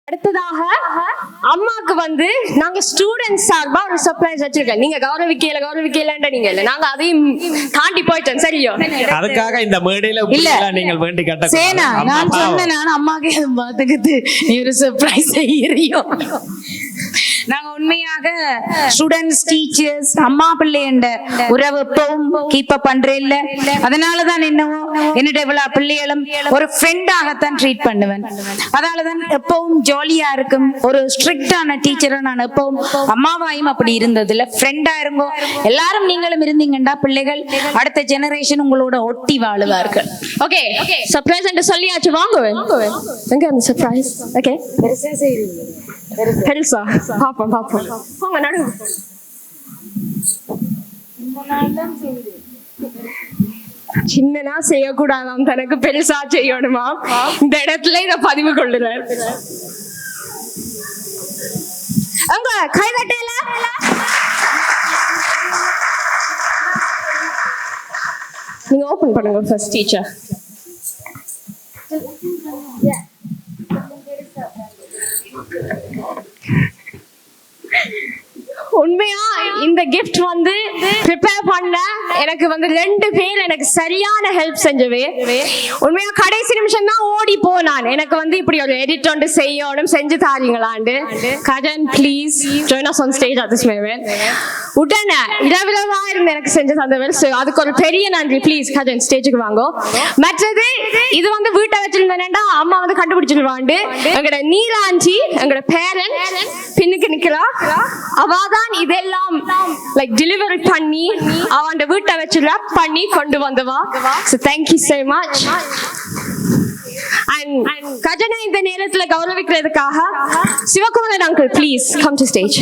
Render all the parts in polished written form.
அடுத்ததாக அம்மாக்கு வந்து நாங்க ஸ்டூடெண்ட்ஸ் சார்பா ஒரு சர்ப்ரைஸ் வச்சிருக்கேன். நீங்க கௌரவிக்கல நீங்க இல்ல, நாங்க அதையும் தாண்டி போயிட்டோம். சரியோ? அதுக்காக இந்த மேடையில இல்ல நீங்கள் வேண்டி கட்ட சேனா நான் சொன்னேன், நான் அம்மாக்கு பாத்துக்கிட்டு நீ ஒரு சர்ப்ரைஸ் செய்யறியோ. நாங்க உண்மையாக ஸ்டூடெண்ட்ஸ் டீச்சர்ஸ் அம்மா பிள்ளை என்ற உறவு எப்பவும் கீப் அப் பண்றேன் இல்ல. அதனாலதான் என்னவோ என்னோட இவ்வளவு பிள்ளைகளும் ஒரு ஃப்ரெண்டாகத்தான் ட்ரீட் பண்ணுவேன். அதனாலதான் எப்பவும் ஜாலியா இருக்கும். ஒரு ஸ்ட்ரிக்டான டீச்சரை நான் எப்பவும் அம்மாவாயும் அப்படி இருந்ததுல ஃப்ரெண்டா இருங்கோ. எல்லாரும் நீங்களும் இருந்தீங்கன்னா பிள்ளைகள் அடுத்த ஜெனரேஷன் உங்களோட ஒட்டி வாழுவார்கள். ஓகே சர்ப்ரைஸ் என்று சொல்லியாச்சு. வாங்க எங்க அந்த சர்ப்ரைஸ்? ஓகே பெருசா பாப்போம் போங்க நடு. சின்னனா செய்யக்கூடாதாம், தனக்கு பெருசா செய்யணுமா? இந்த இடத்துல இத பதிவு கொள்ளுறேன். அங்க கை தட்டல. நீங்க ஓபன் பண்ணுங்க ஃபர்ஸ்ட் டீச்சர். உண்மையா இந்த கிஃப்ட் வந்து ப்ரிப்பேர் பண்ண எனக்கு வந்து 2 பேர் எனக்கு சரியான ஹெல்ப் செஞ்சவே. உண்மையா கடைசி நிமிஷம் தான் ஓடி போனான். எனக்கு வந்து இப்படி ஒரு எடிட் ஒன்று செய்யணும், செஞ்சு தாரீங்களாண்டு. Gajan please join us on stage at this moment. உடனே இரவிரவா இருந்து எனக்கு செஞ்சு தந்தவர். அதுக்கு ஒரு பெரிய நன்றி. ப்ளீஸ் கஜன் ஸ்டேஜுக்கு வாங்கோ. மற்றது இது வந்து வீட்டை வச்சிருந்தேன்டா அம்மா வந்து கண்டுபிடிச்சிருவாண்டு. எங்களோட நீலாஞ்சி எங்களோட பேரன் பின்னுக்கு நிக்கிறா. அவதான் இதெல்லாம் லைக் டெலிவரி பண்ணி அவன் வீட்டை வச்சு ரேப் பண்ணி கொண்டு வந்தவா. So thank you so much. And கஜனை இந்த நேரத்துல கௌரவிக்கிறதுக்காக Sivakumaran uncle please come to stage.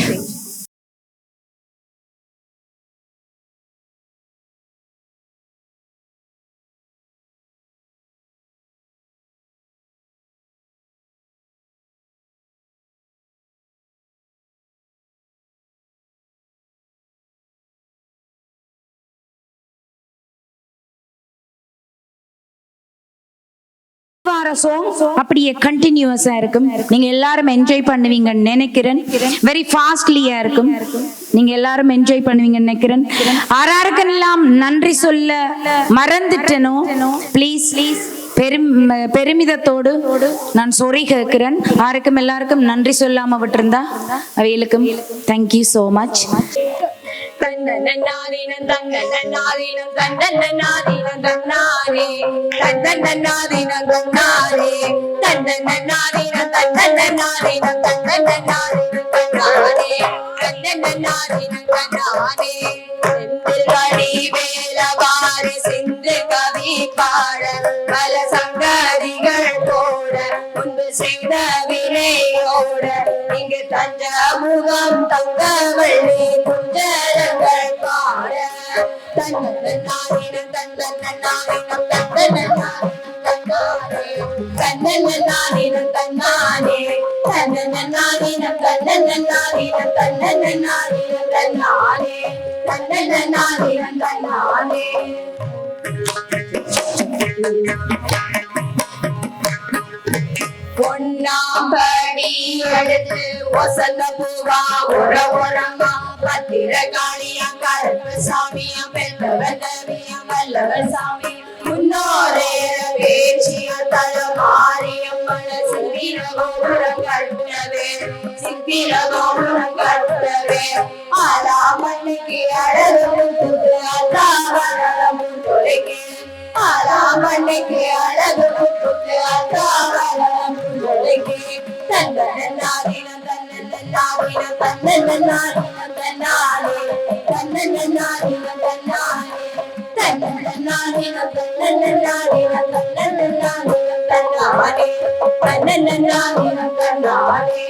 அப்படியே கண்டினியூஸா இருக்கும். நீங்க எல்லாரும் என்ஜாய் பண்ணுவீங்கன்னு நினைக்கிறேன். வெரி ஃபாஸ்ட்லியா இருக்கும். நீங்க எல்லாரும் என்ஜாய் பண்ணுவீங்கன்னு நினைக்கிறேன். யாருக்கெல்லாம் நன்றி சொல்ல மறந்துட்டனோ ப்ளீஸ் பெருமிதத்தோடு நான் சொரி கேட்கிறேன். யாருக்கும் எல்லாருக்கும் நன்றி சொல்லாம விட்டுருந்தா அவைகளுக்கும் தேங்க்யூ சோ மச். தன்னன்னாதீனம் தன்னன்னாதீனம் தன்னன்னாதீனம் தன்னாரே தன்னன்னாதீனம் தன்னாரே தன்னன்னாதீனம் தன்னன்னாதீனம் தன்னன்னாதீனம் தன்னாரே தன்னன்னாதீனம் தன்னாரே செந்தில் வடிவேலவாரி சிந்து கவி பாட பல சங்கதிகள் போட முன்பு செய்த வினையோட இங்கு தஞ்ச முகம் தங்கவள்ளி குஞ்சரங்கள் பாட தன்னன்னாதீனம் தன்னன்னாதீனம் தன்னன்னாதீனம் தன்னன்னாதீனம் தன்னானே தன்னன்னாதீனம் தன்னன்னாதீனம் தன்னன்னாதீனம் தன்னானே தன்னன்னாதீனம் தன்னானே. பொன்னாம்படி எடுத்து வசந்த பூவா உறவுறமா பத்திரகாளியம் கருப்பசாமியம் வெல்லவல்லவியம் வல்லவர் சாமி முன்னோரே பேச்சியம் தலமாரியம் மன சித்திரகோபுரம் கட்டவே சித்திரகோபுரம் கட்டவே ஆலாமண்ணிக்கு அழகு முத்து அத்தாவரம் தொலைக்கு ஆலாமண்ணிக்கு அழகு முத்து அத்தாவரம் தொலைக்கு தன்னன்னாதீனம் தன்னன்னாதீனம் தன்னன்னாதீனம் தன்னாலே தன்னன்னாதீனம் தன்னாலே தன்னன்னாதீனம் தன்னன்னாதீனம் தன்னன்னாதீனம் தன்னாலே தன்னன்னாதீனம் தன்னாலே.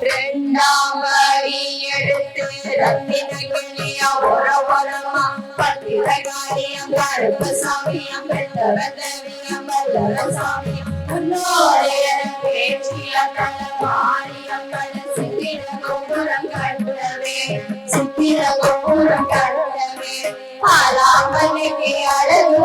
ரெண்டாம் வரி எடுத்து ரத்தின கிளியா உறவரமா பத்திரகாளியம் கருப்பசாமியம் வெல்லவல்லவியம் வல்லவர் சாமியம் முன்னோரே பேச்சிய தலமாரியம் மன சித்திரகோபுரம் கட்டவே சித்திரகோபுரம் கட்டவே ஆலாமணிக்கு அழகு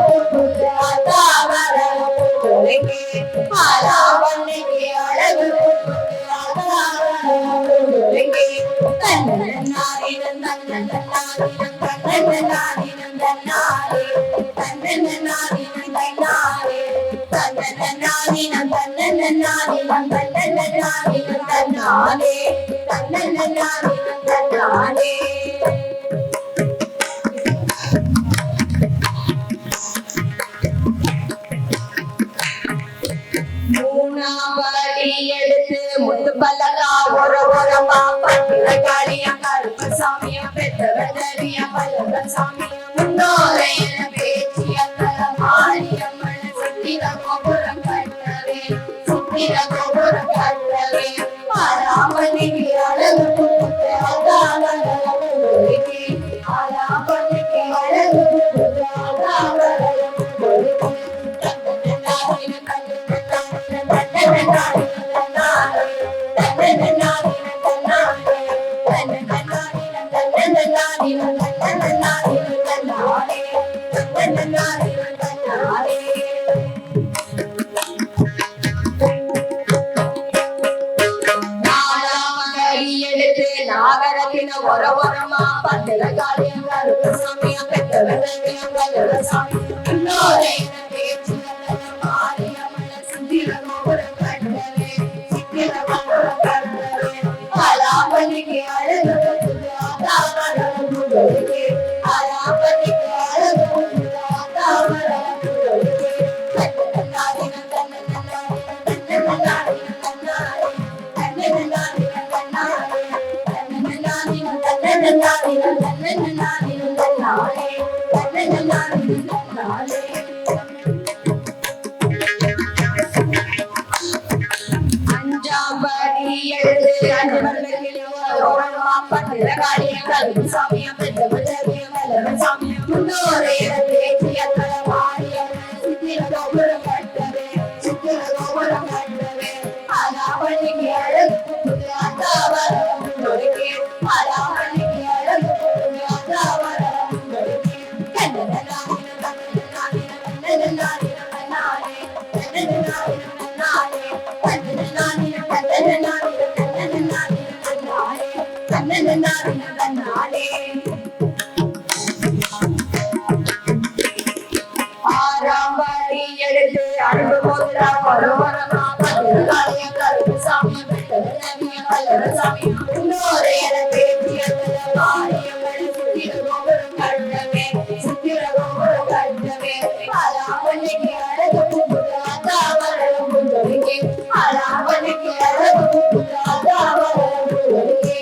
மூணாவடி எடுத்து முத்து பல்லக்கா ஒரு ஓரமா பட்டிரக்காளியா கருப்பு சாமியா பெத்தவதரியா பல்லவ சாமியா முன்னோரை என பேச்சிய மாரியம்மன் சுத்திர கோபுரம் கட்டவே சுத்திர கோபுரம் கட்டவே ஆராமணிக்கு அழகு கொடுத்து அதாவரே ஆராமணிக்கு அழகு கொடுத்து அதாவரே நாகரத்தின ஒரு ஓரமா பத்திர காளியம் கருப்பு சாமியா பெத்தவதரியா சாமி இன்னொரு பேச்சு மாரியம்மன் சுத்திர கோபுரம் கட்டவே சுத்திர கோபுரம் கட்டவே ஆலாபனிக்கு அழகு ஆதாவரம் புகழுக்கு ஆலாபனிக்கு அழகு ஆதாவரம் புகழுக்கு அஞ்சாம் படி எழுது அஞ்சு மல்லக்கிளி ஓரமா பத்திரகாளியா கருப்பு சாமியா பெத்தவதரியா பல்லவ சாமியா முன்னோரை பேச்சிய மாரியம்மன் சுத்திர கோபுரம் கட்டவே சுத்திர கோபுரம் கட்டவே ஆலாபனிக்கு அழகு ஆதாவரம் புகழுக்கு ஆலாபனிக்கு அழகு ஆதாவரம் புகழுக்கு ஆறாம் படி எடுத்து அன்பு போதுரா பரோரமா பத்திரகாளியா கருப்பு சாமியா பெத்தவதரியா பல்லவ சாமியா முன்னோரை என பேச்சிய மாரியம்மன் சுத்திர கோபுரம் கட்டவே சுத்திர கோபுரம் கட்டவே ஆலாபனிக்கு அழகு ஆதாவரம் புகழுக்கு ஆலாபனிக்கு அழகு ஆதாவரம் புகழுக்கு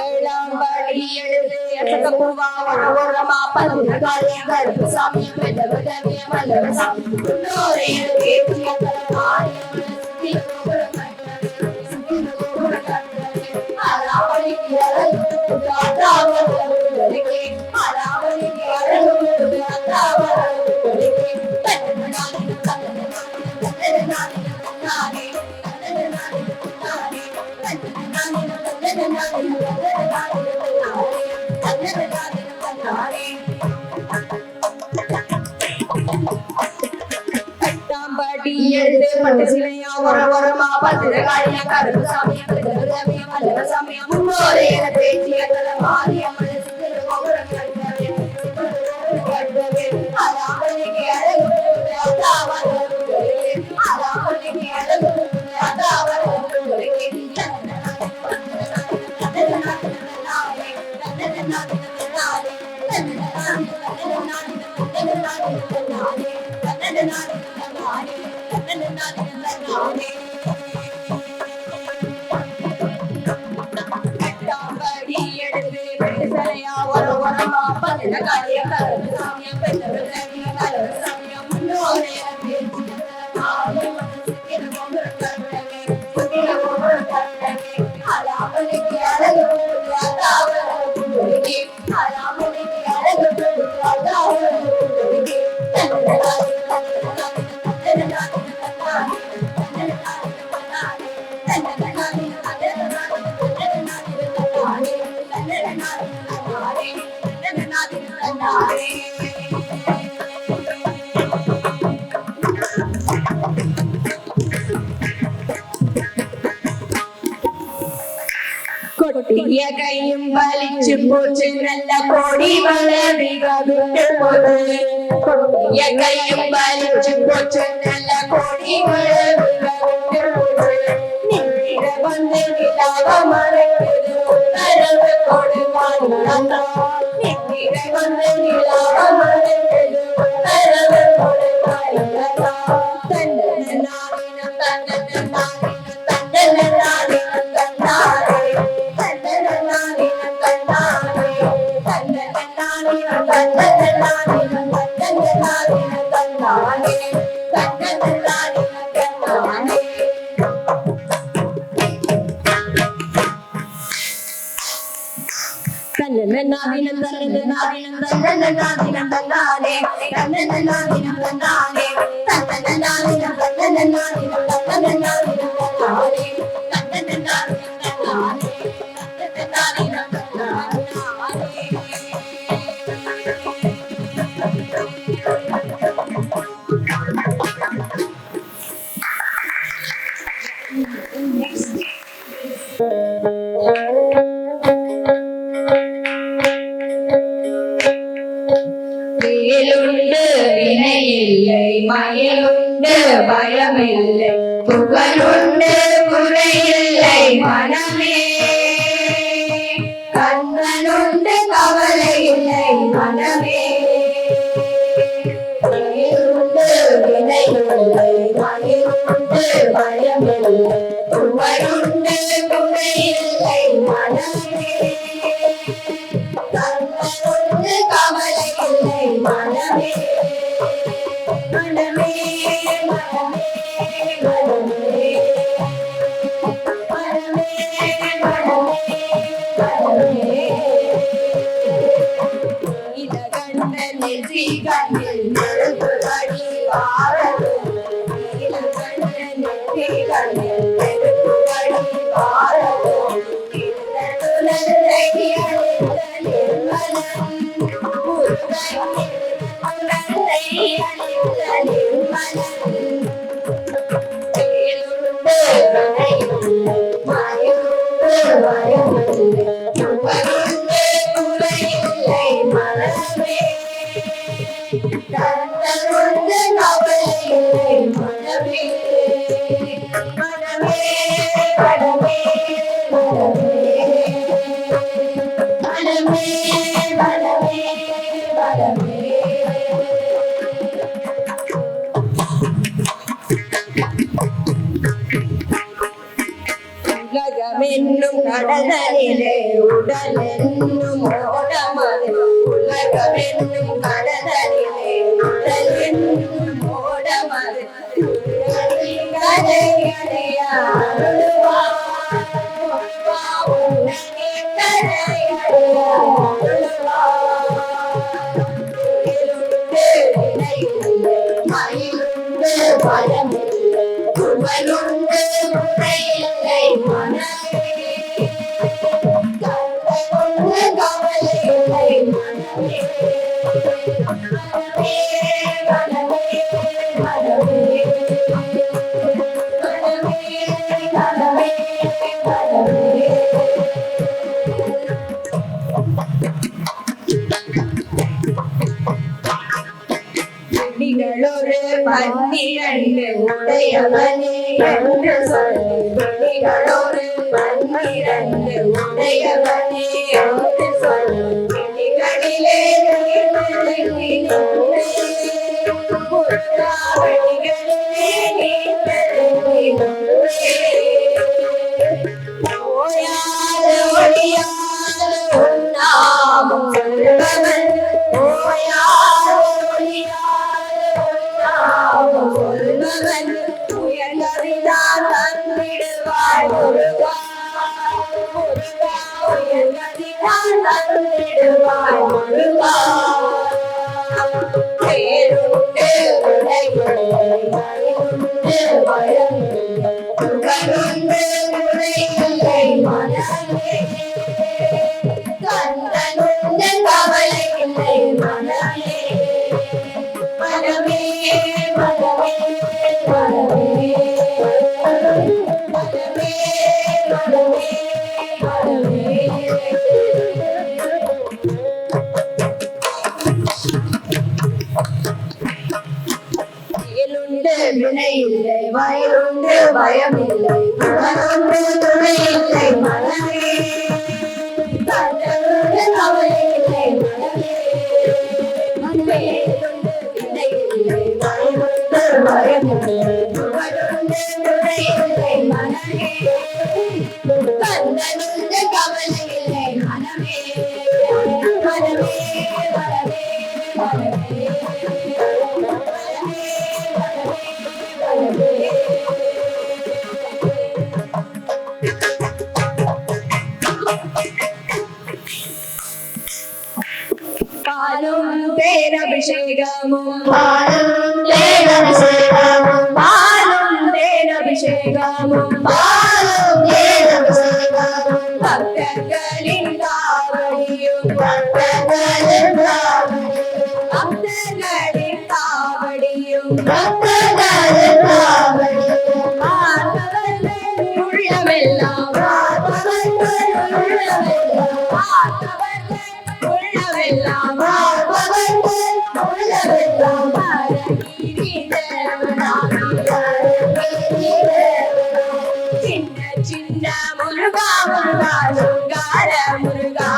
ஏழாம் படி எழுது எசகபூவா ஒரு ஓரமா பத்திரகாளியா கருப்பு சாமியா பெத்தவதரியா பல்லவ சாமி முன்னோரை என பேச்சிய மாரியம்மன் சுத்திர கோபுரம் கட்டவே சுத்திர கோபுரம் கட்டவே ஆலாபனிக்கு அழகு ஆதாவரம் புகழுக்கு ஆலாபனிக்கு அழகு ஆதாவரம் புகழுக்கு படி எழுது பட்டு சிலையா ஒரு ஓரமா பத்திரகாளியா கருப்பு சாமியா பெத்தவதரியா பல்லவ சாமியா முன்னோரை என பேச்சிய மாரியம்மன் சுத்திர கோபுரம் கட்டவே கட்டவே ஆலாபனிக்கு அழகு ஆதாவரம் புகழுக்கு ஆலாபனிக்கு அழகு ஆதாவரம் புகழுக்கு எட்டாம்படி எடுத்து வெட்டு சிலையா ஒரு ஓரமா பத்திரகாளியா கருப்பு சாமியா பெத்தவதரியா பல்லவ சாமியா முன்னோரை என பேச்சிய மாரியம்மன் சுத்திர கோபுரம் கட்டவே சுத்திர கோபுரம் கட்டவே ஆலாபனிக்கு அழகு ஆதாவரம் புகழுக்கு ஆலாபனிக்கு அழகு ஆதாவரம் புகழுக்கு கொட்டிய கையும் பலிச்சு போச்சு நல்ல கோடி வளர்ந்து போச்சு கொட்டிய கையும் பலிச்சு போச்சு நல்ல கோடி வளர்ந்து வந்து நிலாவ மறைக்குது உத்தரவு கொடுவான் வந்து நிலாவ மறைக்குது உத்தரவு கொடுவான் தந்தன நானினம் தந்தன நானினம் தந்தன நானினம் தந்தாரே தந்தன நானினம் தந்தாரே தந்தன நானினம் தந்தன நானினம் தந்தன நானினம் தந்தாரே தந்தன நானினம் தந்தாரே தன்னன்னாதினம் தன்னன்னாதினம் தன்னன்னாதினம் தன்னானே தன்னன்னாதினம் தன்னானே தன்னன்னாதினம் தன்னன்னாதினம் தன்னன்னாதினம் தன்னானே தன்னன்னாதினம் தன்னானே தன்னன்னாதினம் தன்னானே வேலுண்டு வினையில்லை மயிலுண்டு பயமில்லை புகழுண்டு குறையில்லை மனமே கண்ணனுண்டு கவலை இல்லை மனமே வேலுண்டு வினையில்லை மயிலுண்டு பயமில்லை புகழுண்டு குறையில்லை மனமே கண்ணனுண்டு கவலை இல்லை மனமே மனமே மனமே மனமே மனமே மனமே நீலகண்ட நெற்றி கண்ணில் நெருப்பு வழி வாரது நீலகண்ட நெற்றி கண்ணில் நெருப்பு வழி வாரது உலகமென்னும் கடலிலே உடல் என்னும் ஓடமது உலகமென்னும் கடலிலே உடல் என்னும் ஓடமது ஒரு 12 உடையவனே என்று சொல்லி ஒரு 12 உடையவனே என்று சொல்லி கிளிகளிலே ஓயாது ஒளியாது உன்னாமும் சொல்பவன் ஓயாது சொல்பவன் உயர்ந்ததிதான் தந்திடுவாய் முருகா முருகா உயர்ந்ததிதான் தந்திடுவாய் முருகா பேருண்டு உடையில்லை மணியுண்டு பயமில்லை புகழுண்டு குறையில்லை மனமே கந்தனுண்டு கவலை இல்லை மனமே மனமே மனமே மனமே மனமே மனமே மனமே பயமில்லை மனமொன்று துணையில்லை மனமே கண்டனுண்டு கவலையில்லை மனமே மனமே விடையில்லை மனமொன்று பயமில்லை மனமொன்று துணையில்லை மனமே கண்டனுண்டு கவலையில்லை மனமே மனமே மனமே மனமே பாலும் தேனபிஷேகமும் பாலும் தேனபிஷேகமும் பாலும் தேனபிஷேகமும் பாலும் தேனபிஷேகமும் பக்தர்களின் காவடியும் பக்தர்களின் காவடியும் பக்தர்களின் காவடியும் பக்தர்களின் காவடியும் பார்த்தவர்கள் உள்ளமெல்லாம் பார்த்தவர்கள் உள்ளமெல்லாம் பார்த்தவர்கள் உள்ளமெல்லாம் உள்ளமெல்லாம் சின்ன சின்ன முருகா முருகா சுங்கார முருகா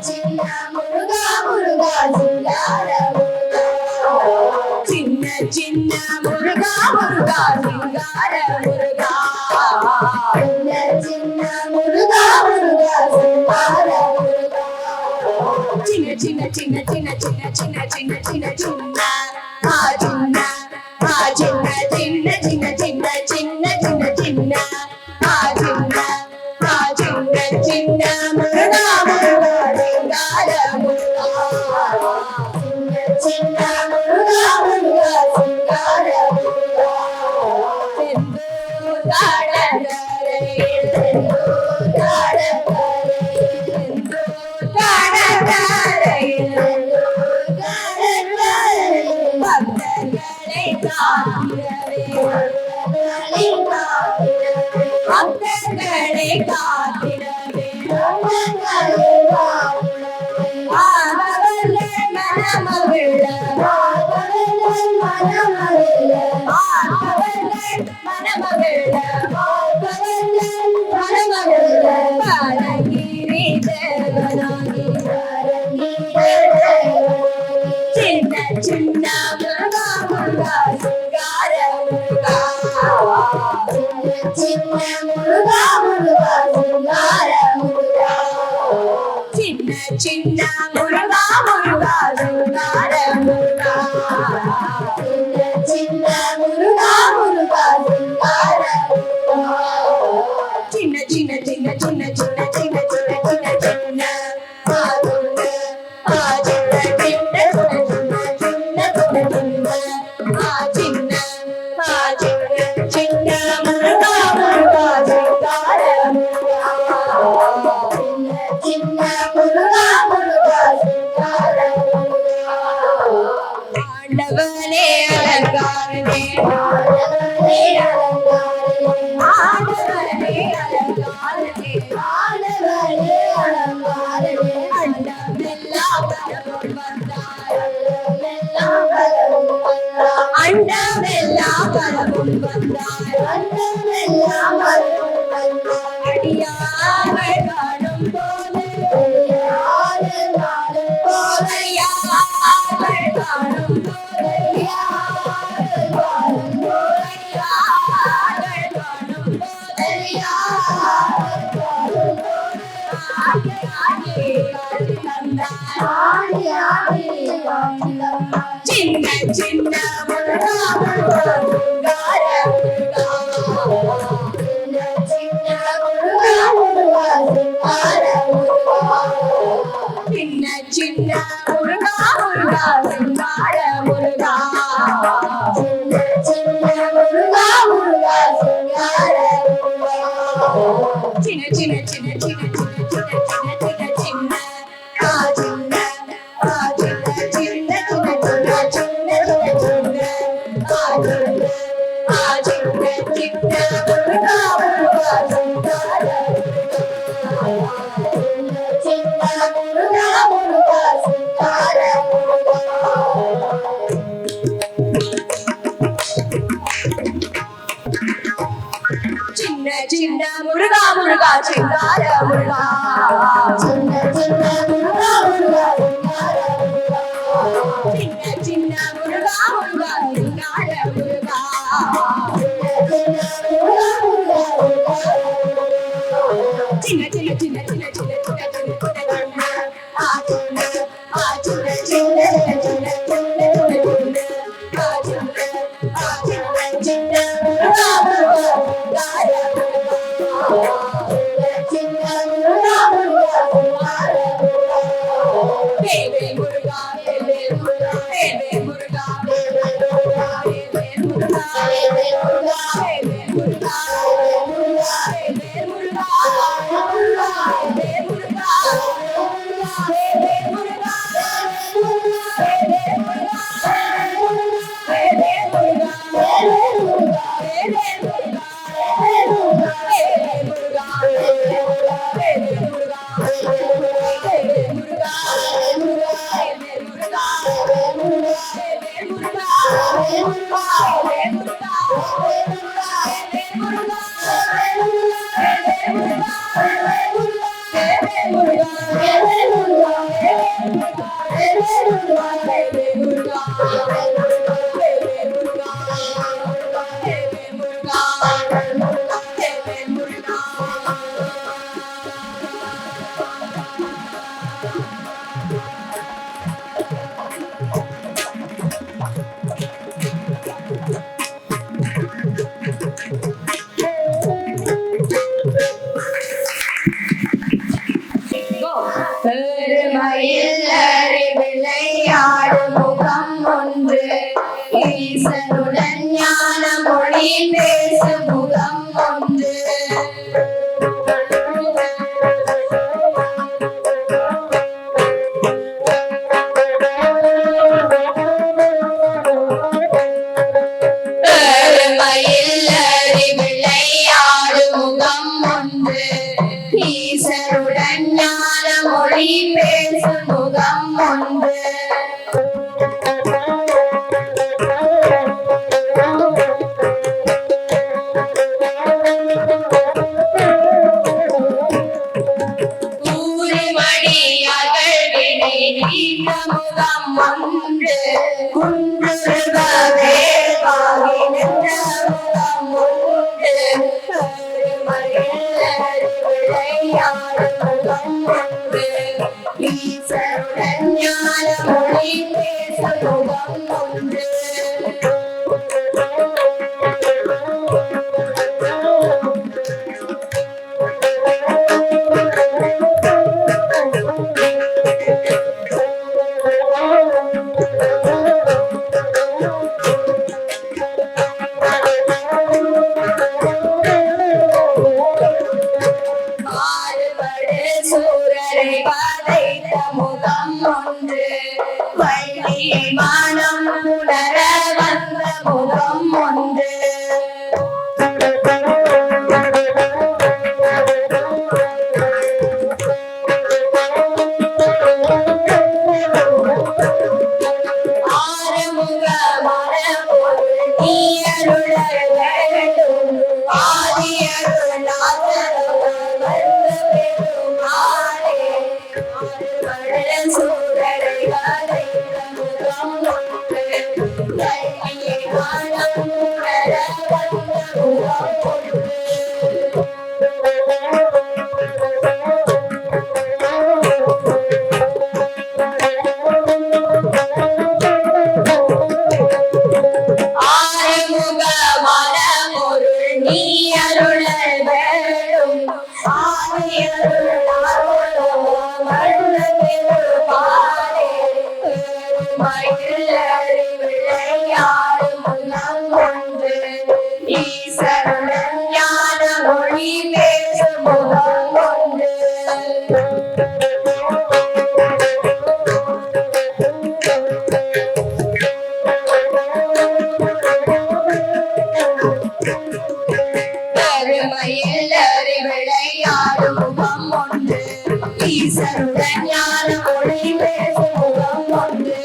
சின்ன முருகா முருகா சுங்கார சின்ன சின்ன முருகா முருகா சுங்கார முருகா சின்ன முருகா முருகா சுங்கார சின்ன சின்ன சின்ன சின்ன சின்ன சின்ன சின்ன சின்ன சின்ன ஆ சின்ன ஆ சின்ன சின்ன சின்ன சின்ன சின்ன சின்ன சின்ன ஆ சின்ன ஆ சின்ன சின்ன முருகா முருகா சிங்கார முருகா சின்ன முருகா முருகா சிங்கார முருகா செந்தூர் தாழகரையில் செந்தூர் தாழகரையில் செந்தூர் தாழகரையில் பக்தர்களை காத்திடவே பக்தர்களை காத்திடவே ஆபவர்கள் மனமகிழ ஆபவர்கள் மனமகிழ ஆபவர்கள் மனமகிழ ஆபவர்கள் மனமகிழ பாலகிரி தேவனாகி சின்ன சின்ன முருகா முருகா சிங்கார முருகா சின்ன முருகா முருகா சிங்கார முருகா சின்ன சின்ன முருகா முருகா சிங்கார முருகா சின்ன முருகா முருகா சிங்கார முருகா சின்ன சின்ன சின்ன சின்ன சின்ன சின்ன சின்ன சின்ன சின்ன ஆண்டவனே அலங்காரனே ஆண்டவனே அலங்காரனே ஆண்டவனே அலங்காரனே ஆண்டவனே அலங்காரனே அண்டமெல்லாம் பரவும் வந்தாய் அண்டமெல்லாம் பரவும் வந்தாய் அண்டமெல்லாம் பரவும் வந்தாய் அடியார்கள் காணும் போது அடியார்கள் காணும் போது யார்கள் காணும் போது யார்கள் காணும் போது யார்கள் காணும் போது யார்கள் காணும் போது ஆடி ஆடி காட்டி தந்தாய் ஆடி ஆடி காட்டி தந்தாய் சின்ன சின்ன முருகா முருகா சிங்கார முருகா சின்ன சின்ன முருகா முருகா சிங்கார முருகா சின்ன சின்ன முருகா முருகா சிங்கார முருகா சின்ன சின்ன முருகா முருகா சிங்கார முருகா சின்ன சின்ன சின்ன சின்ன சின்ன சின்ன சின்ன சின்ன சின்ன ஆ சின்ன ஆ சின்ன சின்ன சின்ன சின்ன சின்ன சின்ன ஆ சின்ன ஆ சின்ன சின்ன முருகா முருகா சிங்கார சின்ன முருகா முருகா சிங்கார முருகா சிங்கார முருகா சின்ன சின்ன முருகா முருகா சின்ன சின்ன முருகா முருகா சிங்கார முருகா சின்ன சின்ன சின்ன சின்ன சின்ன விளையாடும் முகம் ஒன்று ஈசனுடன் ஞான மொழி பேசும் முகம் ஒன்று விளையாடும் முகம் ஒன்று ஈசனுடன் ஞான மொழி பேசும் முகம் ஒன்று முகம் ஒன்று குன்றுருகவே பாகின்ற முகம் ஒன்று விளையாடும் முகம் ஒன்று ஈசனுடன் ஞான மொழி பேசும் முகம் ஒன்று பதைத்த முகம் ஒன்று பள்ளி மானம் உணர வந்த முகம் ஒன்று ஆறுமுக மரபொரு நீ அருள வேண்டும் ஆதியருள் சூரரை வதைத்த முகம் ஒன்று கையை காணம் உணர வந்த முகம் ஒன்று ஆறுமுக மரபொருள் நீ அருள வேண்டும் ஆதியருள் விளையாடும் முகம் ஒன்று ஈசனுடன் ஞான மொழி பேசும் முகம் ஒன்று கருமையில் விளையாடும் முகம் ஒன்று ஈசனுடன் ஞான மொழி பேசும் முகம் ஒன்று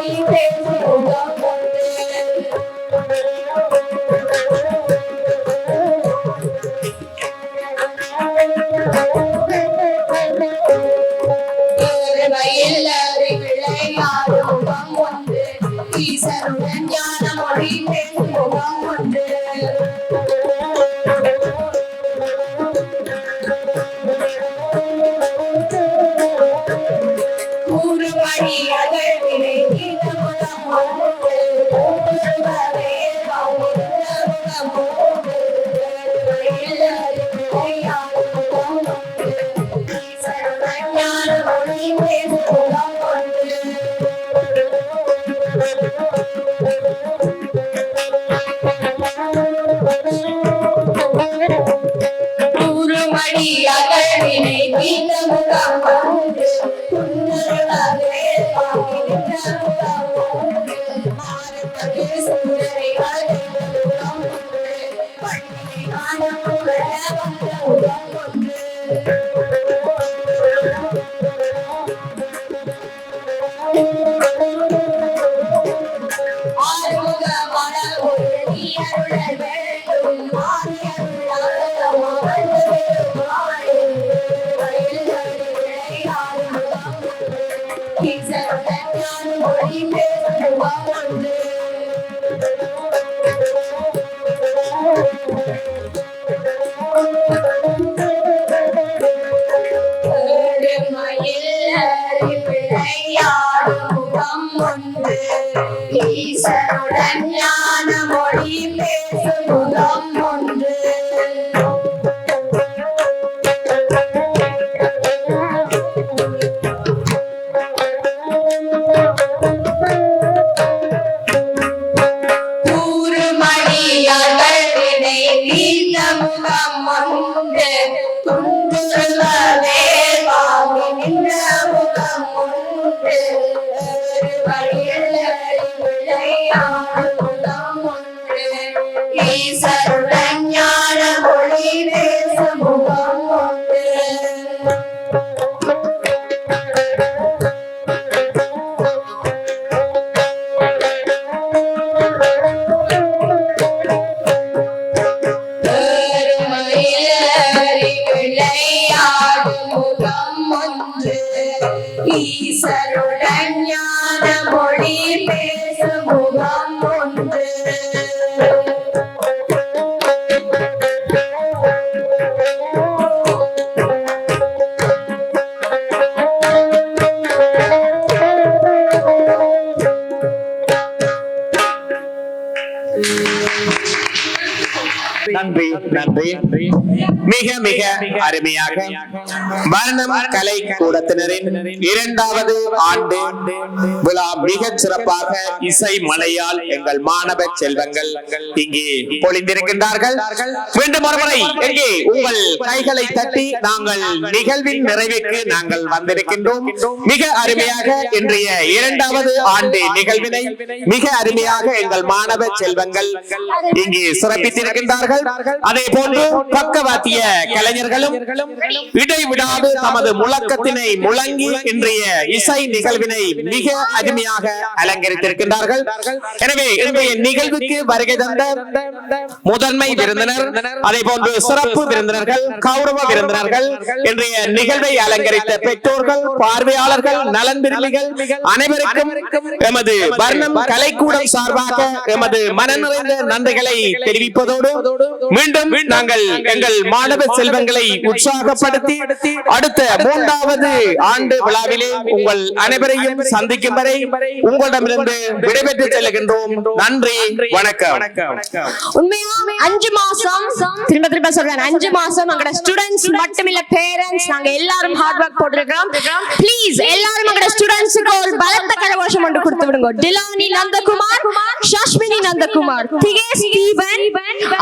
மொழி பேசும் முகம் ஒன்று. ஏறுமையில் ஏறி விளையாடும் முகம் ஒன்று. ஈசனுடன் ஞான மொழி பேசும் முகம் ஒன்று. ஊருமணி அகழ்வினை இந்த முகம் ஒன்று. ஊருவரே முகம் ஒன்று. ஏறுமையில் ஏறி விளையாடும் முகம் ஒன்று. ஈசனுடன் ஞான மொழி பேசும் முகம் ஒன்று. ஊருமணி அகழ்வினை இந்த முகம் ஒன்று. குன்னருளாகவே இந்த முகம் ஒன்று. மாறுபட்டு சூழலை வாழ்ந்த முகம் ஒன்று. பண்டிகை காண புகழ வந்த முகம் ஒன்று. ஆறுமுகமான ஒரு நீ அருளல் வேண்டும். மாறி அருளாக வாழ்ந்து பெருமாளே. வயல் நடு விளையாடும் முகம் ஒன்று. ஈசனுடன் ஞான மொழி பேசும் முகம் ஒன்று. ஏறுமையில் ஏறி விளையாடும் முகம் ஒன்று. ஈசனுடன் ஞான மொழி பேசும் முகம் ஒன்று. ஊருமணி அகழ்வினை இந்த முகம் ஒன்று. துன்புறுவவே வாங்கி நின்ற முகம் ஒன்று. ஏறுமையில் ஏறி விளையாடும் முகம் ஒன்று. ஈசனுடன் ஞான மொழி பேசும் முகம் ஒன்று. ஏறுமையில் ஏறி விளையாடும் முகம் ஒன்று. ஈசனுடன் ஞான மொழி பேசும் முகம் ஒன்று. நன்றி நன்றி. மிக மிக அருமையாக வர்ணம் கலை கூடத்தினரின் 2வது ஆண்டு விழா மிகச் சிறப்பாக இசை மலையால் எங்கள் மாணவ செல்வங்கள் இங்கே பொழிந்திருக்கின்றார்கள். மீண்டும் ஒருமுறை எங்கே உங்கள் கைகளை தட்டி நாங்கள் நிகழ்வின் நிறைவுக்கு நாங்கள் வந்திருக்கின்றோம். மிக அருமையாக இன்றைய 2வது ஆண்டு நிகழ்வினை மிக அருமையாக எங்கள் மாணவ செல்வங்கள் இங்கே சிறப்பித்திருக்கின்றார்கள். அதே போன்று பக்கவாத்திய கலைஞர்களும் இடைவிடாது தமது முழக்கத்தினை முழங்கி இன்றைய இசை நிகழ்வினை மிக அருமையாக அலங்கரித்திருக்கின்றார்கள். எனவே இன்றைய நிகழ்வுக்கு வருகை தந்த முதன்மை விருந்தினர், அதே போன்று சிறப்பு விருந்தினர்கள், கௌரவ விருந்தினர்கள், இன்றைய நிகழ்வை அலங்கரித்த பெற்றோர்கள், பார்வையாளர்கள், நலன் விரும்பிகள் அனைவருக்கும் எமது வர்ணம் கலைக்கூடம் சார்பாக எமது மனநிறைந்த நன்றிகளை தெரிவிப்பதோடு மீண்டும் நாங்கள் எங்கள் மாணவ செல்வங்களை உற்சாகப்படுத்தி அடுத்த 3வது ஆண்டு விழாவிலே உங்கள் அனைவரையும் சந்திக்கும் வரை உங்களிடமிருந்து விடைபெற்று செல்கின்றோம். நன்றி, வணக்கம். உண்மையா 5 மாசம் திரும்ப திரும்ப சொல்றேன், 5 மாசம் எங்களோட ஸ்டூடெண்ட்ஸ் மட்டுமில்ல பேரண்ட்ஸ் நாங்க எல்லாரும் ஹார்ட் ஒர்க் போட்டிருக்கிறோம். ப்ளீஸ் எல்லாரும் எங்களோட ஸ்டூடெண்ட்ஸ்க்கு ஒரு பலத்த கரகோஷம் ஒன்று கொடுத்து விடுங்க. டிலானி நந்தகுமார், ஷஷ்மினி நந்தகுமார், திகே ஸ்டீவன்,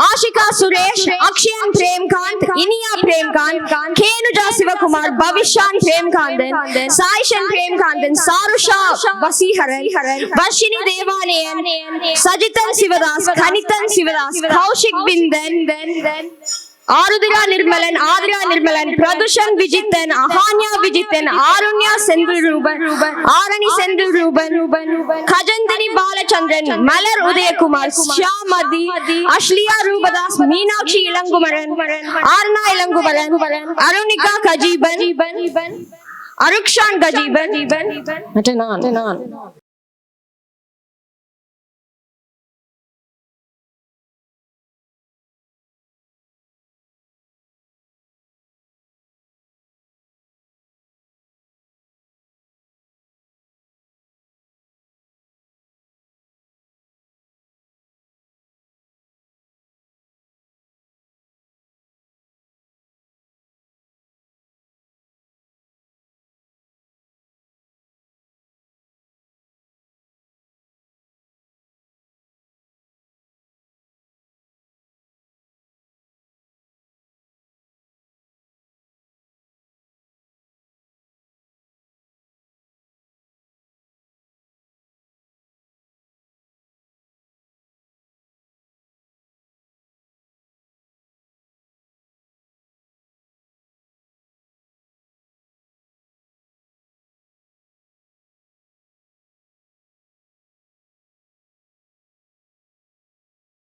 ஆஷிகா சுரேஷ், அக்ஷயன் பிரேம்காந்த், இனியா பிரேம்காந்த், கேனுஜா சிவகுமார், பவிஷான் பிரேம்காந்தன், சாய்ஷன் பிரேம்காந்தன், சாருஷா வசீஹரன், வர்ஷினி தேவாலயன், சஜிதன் சிவதாஸ், கனிதன் சிவதாஸ், கௌஷிக் பிந்தன், ஆருத்ரா நிர்மலன், ஆதிரா நிர்மலன், பிரதுஷன் விஜித்தன், அஹான்யா விஜித்தன், ஆருண்யா செந்தில் ரூபன், ஆரணி செந்தில் ரூபன், கஜந்தினி பாலச்சந்திரன், மலர் உதயகுமார், ஷியாமதி, அஷ்லியா ரூபதாஸ், மீனாட்சி இளங்குமரன், ஆர்னா இளங்குமரன், அருணிகா கஜீபன், அருக்ஷான் கஜீபன், மற்ற நான்